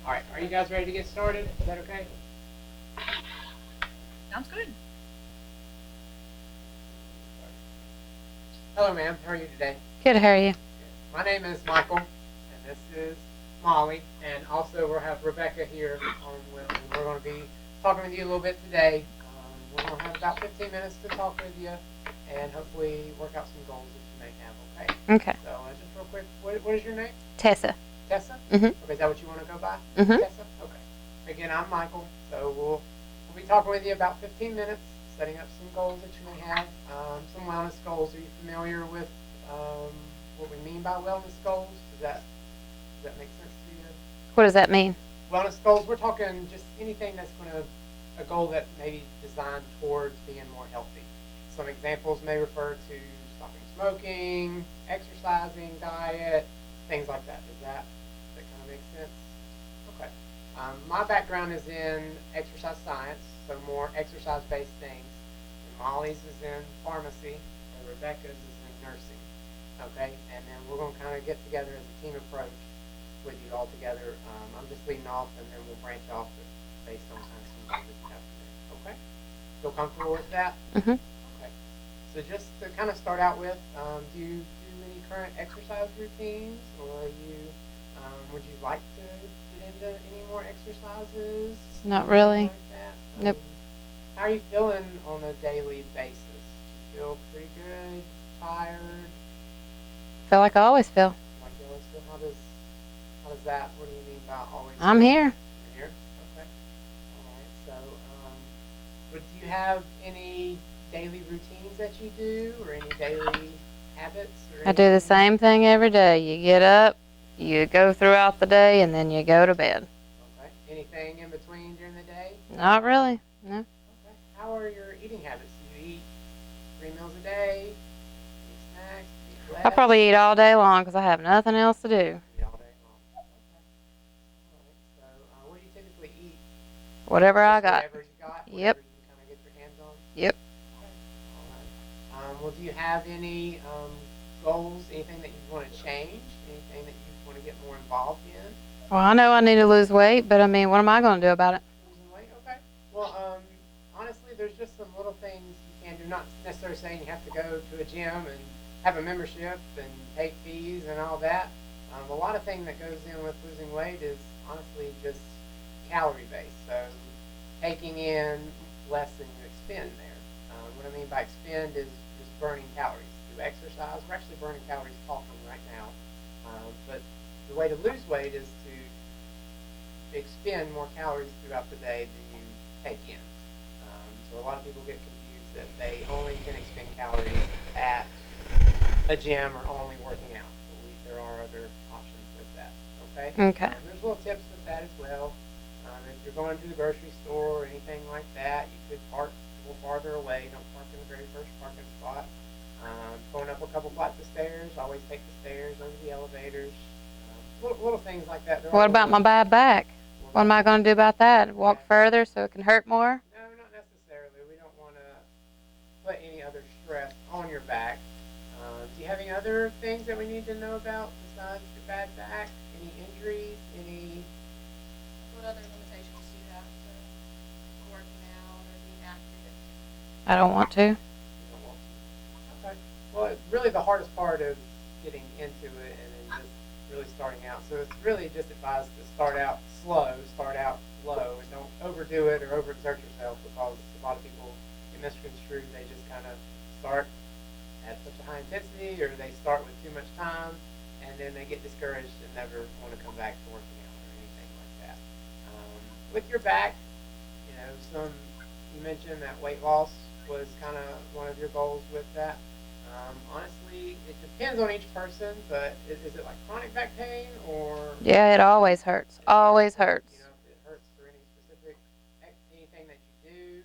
All right, are you guys ready to get started? Is that okay? Sounds good. Hello, ma'am. How are you today? Good, how are you? My name is Michael, and this is Molly, and also we'll have Rebecca here and we're going to be talking with you a little bit today. We're going to have about 15 minutes to talk with you, and hopefully work out some goals that you may have. Okay. Okay. So just real quick, what is your name? Tessa. Tessa. Mm-hmm. Okay, is that what you want to go by? Mm-hmm. Tessa. Okay. Again, I'm Michael. So we'll be talking with you about 15 minutes, setting up some goals that you may have, some wellness goals. Are you familiar with what we mean by wellness goals? Does that make sense to you? What does that mean? Wellness goals. We're talking just anything that's going to a goal that may be designed towards being more healthy. Some examples may refer to stopping smoking, exercising, diet, things like that. Does that kind of make sense? Okay. My background is in exercise science, so more exercise-based things. And Molly's is in pharmacy, and Rebecca's is in nursing. Okay, and then we're going to kind of get together as a team approach with you all together. I'm just leading off, and then we'll branch off based on kind of some goals that you have today. Okay, feel comfortable with that? Mm-hmm. Okay. So just to kind of start out with, do you do any current exercise routines, or would you like to get into any more exercises? Not really. Like that? Nope. How are you feeling on a daily basis? Do you feel pretty good? Tired? Feel like I always feel. Like you always feel? How does that? What do you mean by always? I'm feel? here. You're here. Okay. All right. So, do you have any daily routines that you do, or any daily habits? Or I do the anything? same thing every day. You get up, you go throughout the day, and then you go to bed. Okay. Anything in between during the day? Not really. No. Okay. How are your eating habits? Do you eat 3 meals a day? Any snacks? Do you eat I less? probably eat all day long because I have nothing else to do. Eat all day long. Okay. All right. So, what do you typically eat? Whatever I Just got. whatever you got. Yep. Whatever you can kind of get your hands on. Yep. Okay. All right. Well, do you have any goals? Anything that you want to change? Anything that you want to get more involved in? Well, I know I need to lose weight, but I mean, what am I going to do about it? Losing weight? Okay. Well, honestly, there's just some little things you can do. Not necessarily saying you have to go to a gym and have a membership and pay fees and all that. A lot of thing that goes in with losing weight is honestly just calorie based. So taking in less than you expend there. What I mean by expend is just burning calories. Through exercise, we're actually burning calories talking right now. But the way to lose weight is to expend more calories throughout the day than you take in. So a lot of people get confused that they only can expend calories at a gym or only working out. There are other options with that. Okay. Okay. There's little tips with that as well. If you're going to the grocery store or anything like that, you could park a little farther away. Don't park in the very first parking spot. Going up a couple flights of stairs, always take the stairs over the elevators. Little things like that. What about my bad back? What am I going to do about that? Walk further so it can hurt more? No, not necessarily. We don't want to put any other stress on your back. Do you have any other things that we need to know about besides your bad back? Any injuries? Any? What other limitations do you have to working out or being active? I don't want to. You don't want to? Okay. Well, it's really the hardest part of getting into it and then just really starting out. So it's really just advised to start out slow, start out low, and don't overdo it or overexert yourself, because a lot of people get misconstrued. They just kind of start at such a high intensity, or they start with too much time, and then they get discouraged and never want to come back to working out or anything like that. With your back, you mentioned that weight loss was kind of one of your goals with that. Honestly, it depends on each person, but is it like chronic back pain or? Yeah, it always hurts. Always hurts. If it hurts for any specific anything that you do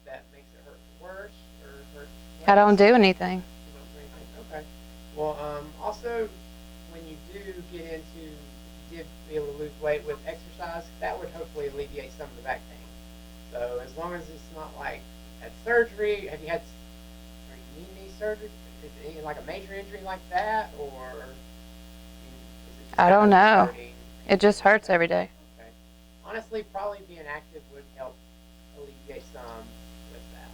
that makes it hurt worse or hurt less? I don't do anything. You don't do anything. Okay. Well, also when you do get into, if you did be able to lose weight with exercise, that would hopefully alleviate some of the back pain. So as long as it's not like had surgery, have you had? Or you need knee surgery? Is it any, like a major injury like that, or? Is it just I don't kind of know. hurting? It just hurts every day. Okay. honestly, probably being active would help alleviate some with that.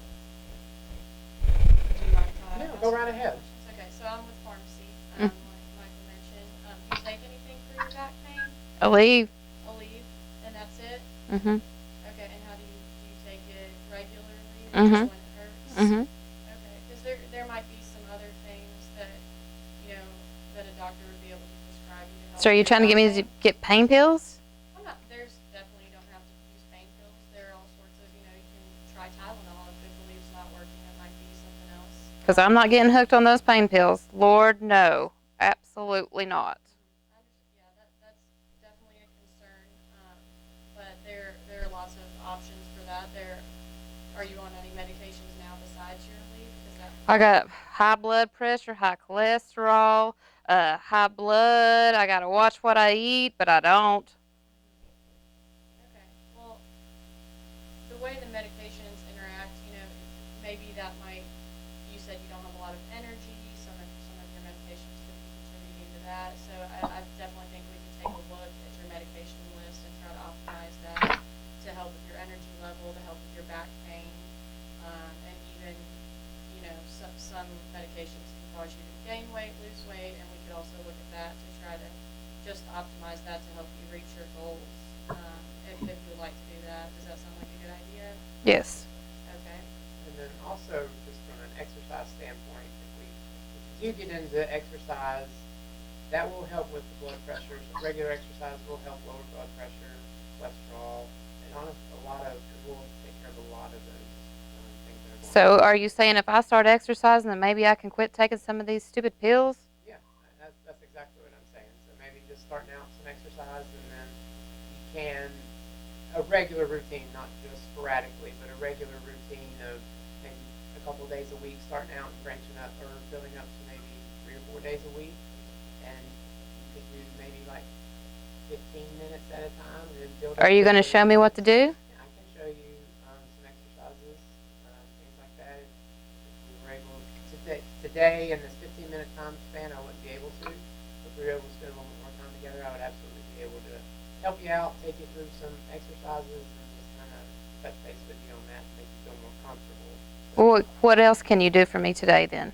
Would you like to No, ask go some right ahead. questions? Okay, so I'm with pharmacy, Mm. like Michael mentioned. Do you take anything for your back pain? Aleve. Aleve, and that's it? Mhm. Okay, and how do you take it regularly or Mhm. just when it hurts? Mhm. Okay, because there might be some other things that, that a doctor would be able to prescribe you to help So are you with trying to your get me back to pain. get pain pills? I'm not, there's definitely, you don't have to use pain pills. There are all sorts of, you can try Tylenol if Alieve's not working. It might be something else. Because I'm not getting hooked on those pain pills. Lord, no. Absolutely not. Yeah, that's definitely a concern. But there are lots of options for that. Are you on any medications now besides your Aleve? Is that I got high blood pressure, high cholesterol, high blood. I got to watch what I eat, but I don't. okay? Well, the way the medications interact, maybe that might. You said you don't have a lot of energy. Some of your medications could be contributing to that. So I definitely think we could take a look at your medication list and try to optimize that to help with your energy level, to help with your back pain, and even some medications can cause you to gain weight, lose weight, and we could also look at that to try to just optimize that to help you reach your goals. If you would like to do that, does that sound like a good idea? Yes. Okay. And then also, just from an exercise standpoint, if we do get into exercise, that will help with the blood pressure. So regular exercise will help lower blood pressure, cholesterol, and honestly, it will take care of a lot of those things that are going So on. are you saying if I start exercising, then maybe I can quit taking some of these stupid pills? Yeah, that's exactly what I'm saying. So maybe just starting out some exercise, and then you can a regular routine, not just sporadically, but a regular routine of maybe a couple days a week, starting out and branching up or building up to maybe 3 or 4 days a week, and you could do maybe like 15 minutes at a time, and then build up. Are you going to show me what to do? Yeah, I can show you some exercises, things like that. If we were able today in this 15-minute time span, I wouldn't be able to. If we were able to spend a little bit more time together, I would absolutely be able to help you out, take you through some exercises, and just kind of touch base with you on that and make you feel more comfortable. So, What else can you do for me today then?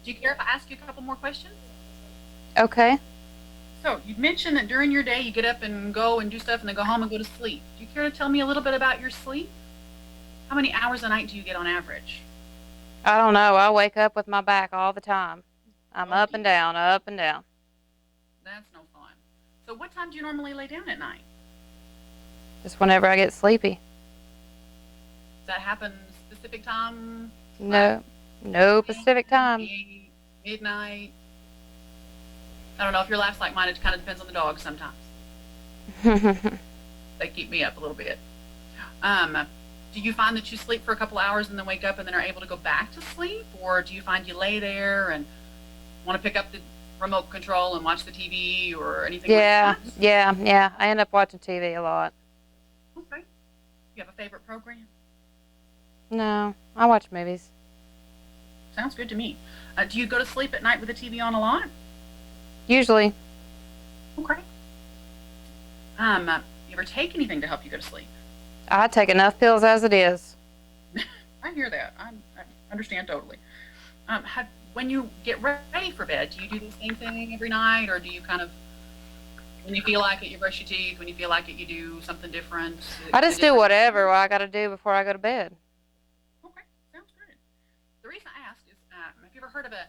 Do you care if I ask you a couple more questions? Okay. So you mentioned that during your day you get up and go and do stuff and then go home and go to sleep. Do you care to tell me a little bit about your sleep? How many hours a night do you get on average? I don't know. I wake up with my back all the time. I'm up and down, up and down. That's no fun. So what time do you normally lay down at night? Just whenever I get sleepy. Does that happen specific time? No, no Pacific time. 8, midnight? I don't know if your life's like mine. It kind of depends on the dog sometimes. They keep me up a little bit. Do you find that you sleep for a couple hours and then wake up and then are able to go back to sleep? Or do you find you lay there and want to pick up the remote control and watch the TV or anything Yeah, like that? yeah. I end up watching TV a lot. Okay. You have a favorite program? No, I watch movies. Sounds good to me. Do you go to sleep at night with the TV on a lot? Usually. Okay. You ever take anything to help you go to sleep? I take enough pills as it is. I hear that. I understand totally. When you get ready for bed, do you do the same thing every night, or do you kind of, when you feel like it, you brush your teeth? When you feel like it, you do something different? I just do whatever I got to do before I go to bed. Okay, sounds good. The reason I asked is, have you ever heard of a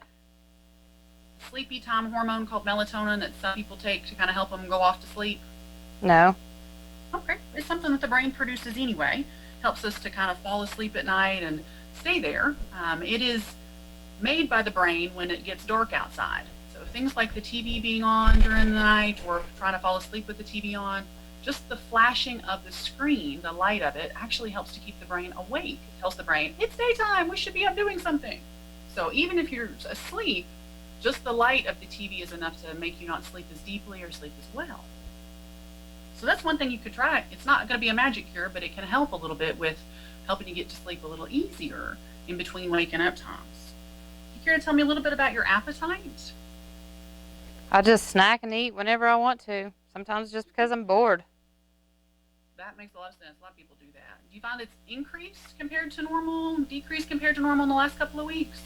sleepy time hormone called melatonin that some people take to kind of help them go off to sleep? No. Okay, it's something that the brain produces anyway. Helps us to kind of fall asleep at night and stay there. It is made by the brain when it gets dark outside. So things like the TV being on during the night or trying to fall asleep with the TV on, just the flashing of the screen, the light of it, actually helps to keep the brain awake. It tells the brain, it's daytime, we should be up doing something. So even if you're asleep, just the light of the TV is enough to make you not sleep as deeply or sleep as well. So that's one thing you could try. It's not going to be a magic cure, but it can help a little bit with helping you get to sleep a little easier in between waking up times. You care to tell me a little bit about your appetite? I just snack and eat whenever I want to. Sometimes just because I'm bored. That makes a lot of sense. A lot of people do that. Do you find it's increased compared to normal, decreased compared to normal in the last couple of weeks?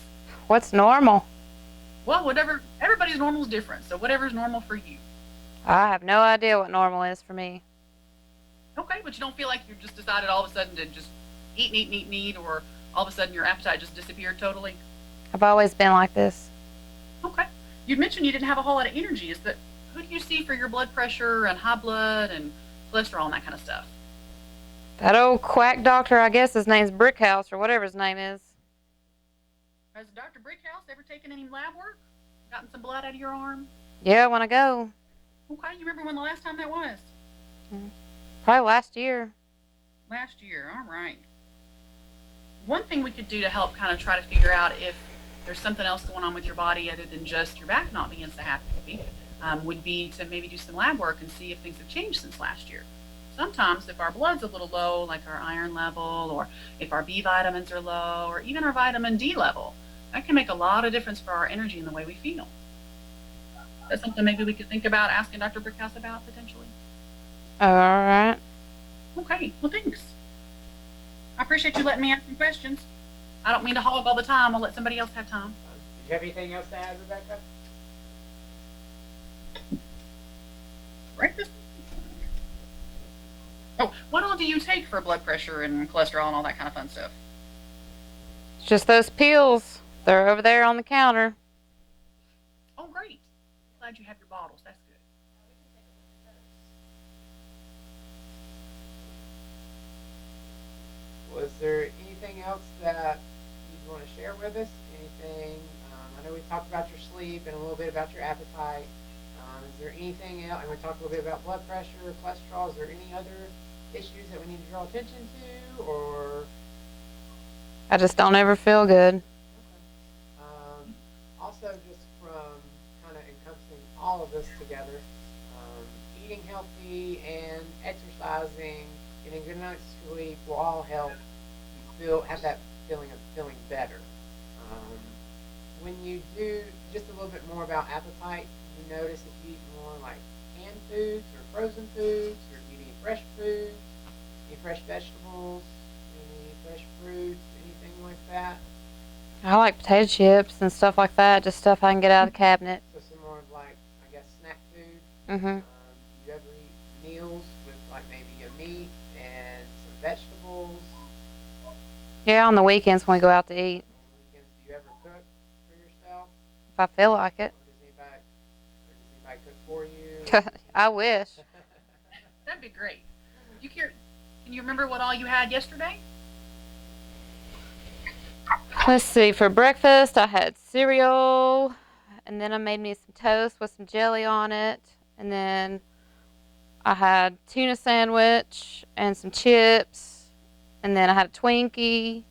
What's normal? Well, whatever. Everybody's normal is different. So whatever's normal for you. I have no idea what normal is for me. Okay, but you don't feel like you've just decided all of a sudden to just eat, or all of a sudden your appetite just disappeared totally? I've always been like this. Okay. You mentioned you didn't have a whole lot of energy. Who do you see for your blood pressure and high blood and cholesterol and that kind of stuff? That old quack doctor, I guess his name's Brickhouse or whatever his name is. Has Dr. Brickhouse ever taken any lab work? Gotten some blood out of your arm? Yeah, when I go. Okay, you remember when the last time that was? Probably last year. Last year, all right. One thing we could do to help kind of try to figure out if there's something else going on with your body other than just your back not being so happy would be to maybe do some lab work and see if things have changed since last year. Sometimes if our blood's a little low, like our iron level, or if our B vitamins are low, or even our vitamin D level, that can make a lot of difference for our energy and the way we feel. That's something maybe we could think about asking Dr. Brickhouse about potentially. All right. Okay, well thanks. I appreciate you letting me ask some questions. I don't mean to hog all the time. I'll let somebody else have time. Did you have anything else to add, Rebecca? Breakfast? Oh, what all do you take for blood pressure and cholesterol and all that kind of fun stuff? It's just those pills. They're over there on the counter. Oh, great. Glad you have your bottles. That's good. Was there anything else that you'd want to share with us? Anything? I know we talked about your sleep and a little bit about your appetite. Is there anything else? And we talked a little bit about blood pressure, cholesterol. Is there any other issues that we need to draw attention to, or? I just don't ever feel good. Also, just from kind of encompassing all of this together, eating healthy and exercising, getting a good night's sleep will all help you have that feeling of feeling better. When you do just a little bit more about appetite, you notice if you eat more like canned foods or frozen foods, or do you eat fresh foods, any fresh vegetables, any fresh fruits, anything like that. I like potato chips and stuff like that, just stuff I can get out of the cabinet. So some more of like, I guess, snack food. Mm-hmm. Do you ever eat meals with like maybe a meat and some vegetables? Yeah, on the weekends when we go out to eat. On weekends, do you ever cook for yourself? If I feel like it. Or does anybody cook for you? I wish. That'd be great. Can you remember what all you had yesterday? Let's see, for breakfast I had cereal, and then I made me some toast with some jelly on it, and then I had tuna sandwich and some chips, and then I had a Twinkie,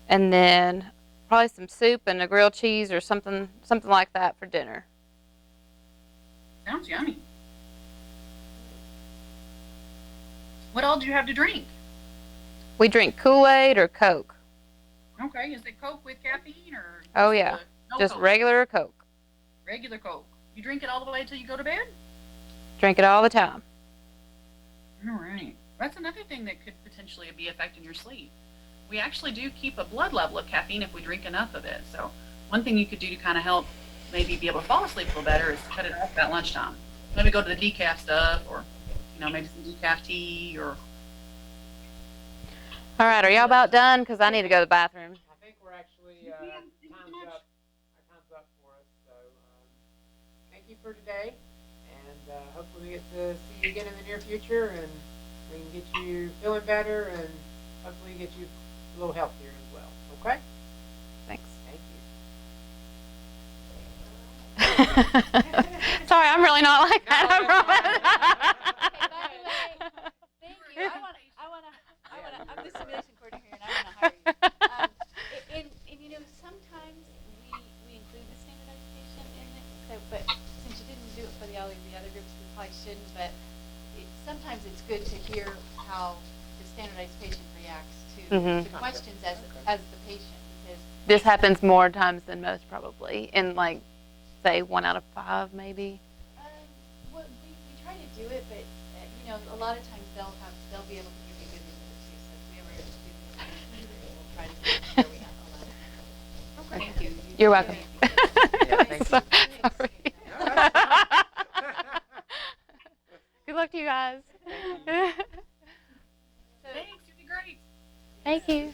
and then probably some soup and a grilled cheese or something like that for dinner. Sounds yummy. What all do you have to drink? We drink Kool-Aid or Coke. Okay, is it Coke with caffeine or? Oh, yeah. No Just Coke. regular Coke. Regular Coke. You drink it all the way until you go to bed? Drink it all the time. All right. That's another thing that could potentially be affecting your sleep. We actually do keep a blood level of caffeine if we drink enough of it. So one thing you could do to kind of help maybe be able to fall asleep a little better is cut it off at lunchtime. Maybe go to the decaf stuff, or maybe some decaf tea, or. All right, are y'all about done? Because I need to go to the bathroom. I think we're actually, time's up. Our time's up for us. So thank you for today. And hopefully we get to see you again in the near future, and we can get you feeling better, and hopefully get you a little healthier as well. Okay? Thanks. Thank you. Sorry, I'm really not like that. I promise. Thank you. I'm the simulation coordinator, and I want to hire you. And sometimes we include the standardized patient in it. So, but since you didn't do it for all of the other groups, we probably shouldn't. But sometimes it's good to hear how the standardized patient reacts to the questions as the patient, because This happens more times than most, probably. In, like, say, 1 out of 5, maybe. well, we try to do it, but you know, a lot of times they'll be able to give you good input too. So if we ever do this, we'll try to see where we have a lot of. Okay. Thank you. You're welcome. Yeah, thank you. Sorry. No, Good luck to you guys. So, Thanks, you did great. Thank you.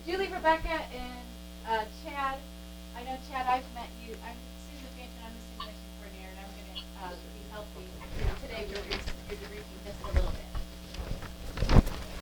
Julie, Rebecca, and Chad. I know Chad. I've met you. I'm